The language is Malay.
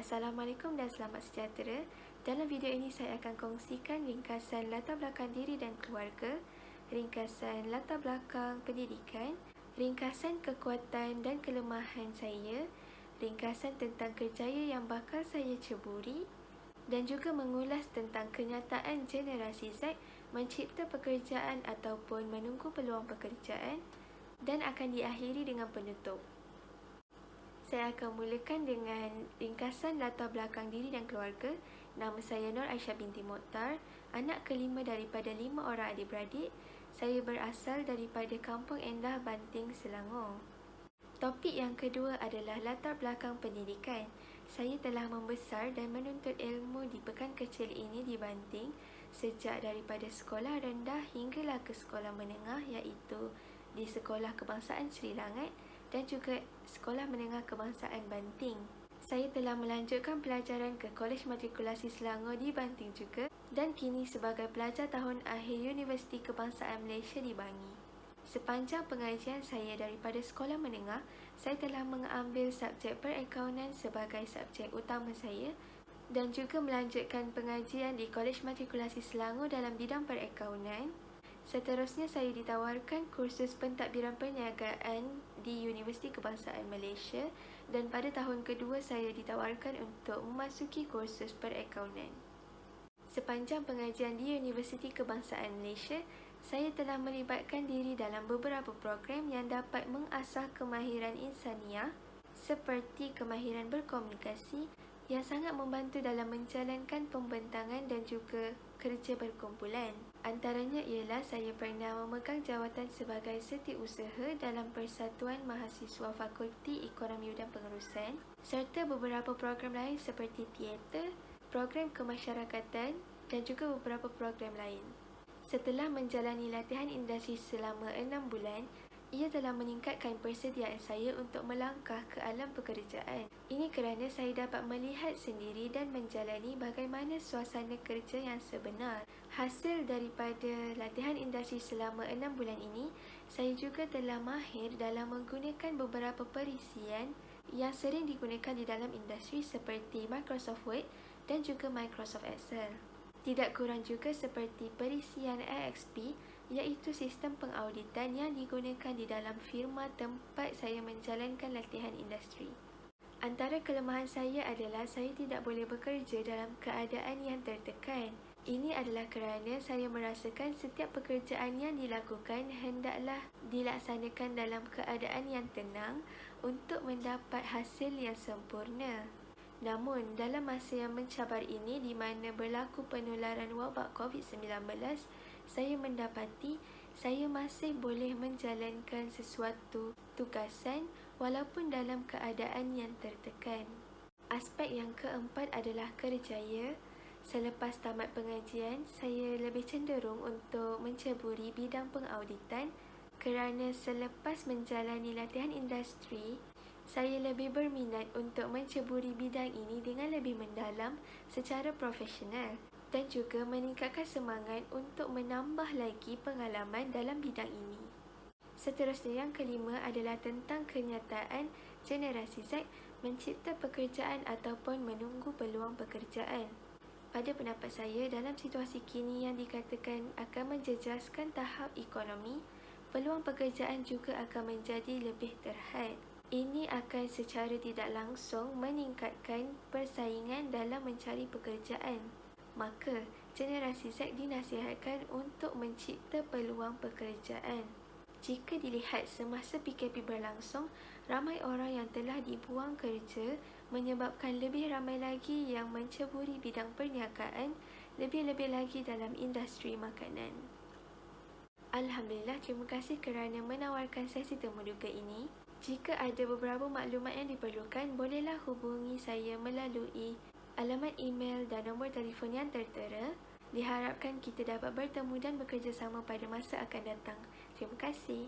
Assalamualaikum dan selamat sejahtera. Dalam video ini saya akan kongsikan ringkasan latar belakang diri dan keluarga, ringkasan latar belakang pendidikan, ringkasan kekuatan dan kelemahan saya, ringkasan tentang kerjaya yang bakal saya ceburi, dan juga mengulas tentang kenyataan generasi Z mencipta pekerjaan ataupun menunggu peluang pekerjaan, dan akan diakhiri dengan penutup. Saya akan mulakan dengan ringkasan latar belakang diri dan keluarga. Nama saya Nur Aisyah binti Mokhtar, anak kelima daripada 5 orang adik-beradik. Saya berasal daripada Kampung Endah, Banting, Selangor. Topik yang kedua adalah latar belakang pendidikan. Saya telah membesar dan menuntut ilmu di pekan kecil ini di Banting sejak daripada sekolah rendah hinggalah ke sekolah menengah, iaitu di Sekolah Kebangsaan Sri Langat dan juga Sekolah Menengah Kebangsaan Banting. Saya telah melanjutkan pelajaran ke Kolej Matrikulasi Selangor di Banting juga dan kini sebagai pelajar tahun akhir Universiti Kebangsaan Malaysia di Bangi. Sepanjang pengajian saya daripada sekolah menengah, saya telah mengambil subjek perakaunan sebagai subjek utama saya dan juga melanjutkan pengajian di Kolej Matrikulasi Selangor dalam bidang perakaunan. Seterusnya saya ditawarkan kursus pentadbiran perniagaan di Universiti Kebangsaan Malaysia dan pada tahun kedua saya ditawarkan untuk memasuki kursus perakaunan. Sepanjang pengajian di Universiti Kebangsaan Malaysia, saya telah melibatkan diri dalam beberapa program yang dapat mengasah kemahiran insaniah seperti kemahiran berkomunikasi yang sangat membantu dalam menjalankan pembentangan dan juga kerja berkumpulan. Antaranya ialah saya pernah memegang jawatan sebagai setiausaha dalam Persatuan Mahasiswa Fakulti Ekonomi dan Pengurusan serta beberapa program lain seperti teater, program kemasyarakatan dan juga beberapa program lain. Setelah menjalani latihan industri selama 6 bulan, ia telah meningkatkan persediaan saya untuk melangkah ke alam pekerjaan. Ini kerana saya dapat melihat sendiri dan menjalani bagaimana suasana kerja yang sebenar. Hasil daripada latihan industri selama 6 bulan ini, saya juga telah mahir dalam menggunakan beberapa perisian yang sering digunakan di dalam industri seperti Microsoft Word dan juga Microsoft Excel. Tidak kurang juga seperti perisian AXP, iaitu sistem pengauditan yang digunakan di dalam firma tempat saya menjalankan latihan industri. Antara kelemahan saya adalah saya tidak boleh bekerja dalam keadaan yang tertekan. Ini adalah kerana saya merasakan setiap pekerjaan yang dilakukan hendaklah dilaksanakan dalam keadaan yang tenang untuk mendapat hasil yang sempurna. Namun, dalam masa yang mencabar ini di mana berlaku penularan wabak COVID-19, saya mendapati saya masih boleh menjalankan sesuatu tugasan walaupun dalam keadaan yang tertekan. Aspek yang keempat adalah kerjaya. Selepas tamat pengajian, saya lebih cenderung untuk menceburi bidang pengauditan kerana selepas menjalani latihan industri, saya lebih berminat untuk menceburi bidang ini dengan lebih mendalam secara profesional dan juga meningkatkan semangat untuk menambah lagi pengalaman dalam bidang ini. Seterusnya yang kelima adalah tentang kenyataan generasi Z mencipta pekerjaan ataupun menunggu peluang pekerjaan. Pada pendapat saya, dalam situasi kini yang dikatakan akan menjejaskan tahap ekonomi, peluang pekerjaan juga akan menjadi lebih terhad. Ini akan secara tidak langsung meningkatkan persaingan dalam mencari pekerjaan. Maka, generasi Z dinasihatkan untuk mencipta peluang pekerjaan. Jika dilihat semasa PKP berlangsung, ramai orang yang telah dibuang kerja menyebabkan lebih ramai lagi yang menceburi bidang perniagaan, lebih-lebih lagi dalam industri makanan. Alhamdulillah, terima kasih kerana menawarkan sesi temuduga ini. Jika ada beberapa maklumat yang diperlukan, bolehlah hubungi saya melalui alamat email dan nombor telefon yang tertera. Diharapkan kita dapat bertemu dan bekerjasama pada masa akan datang. Terima kasih.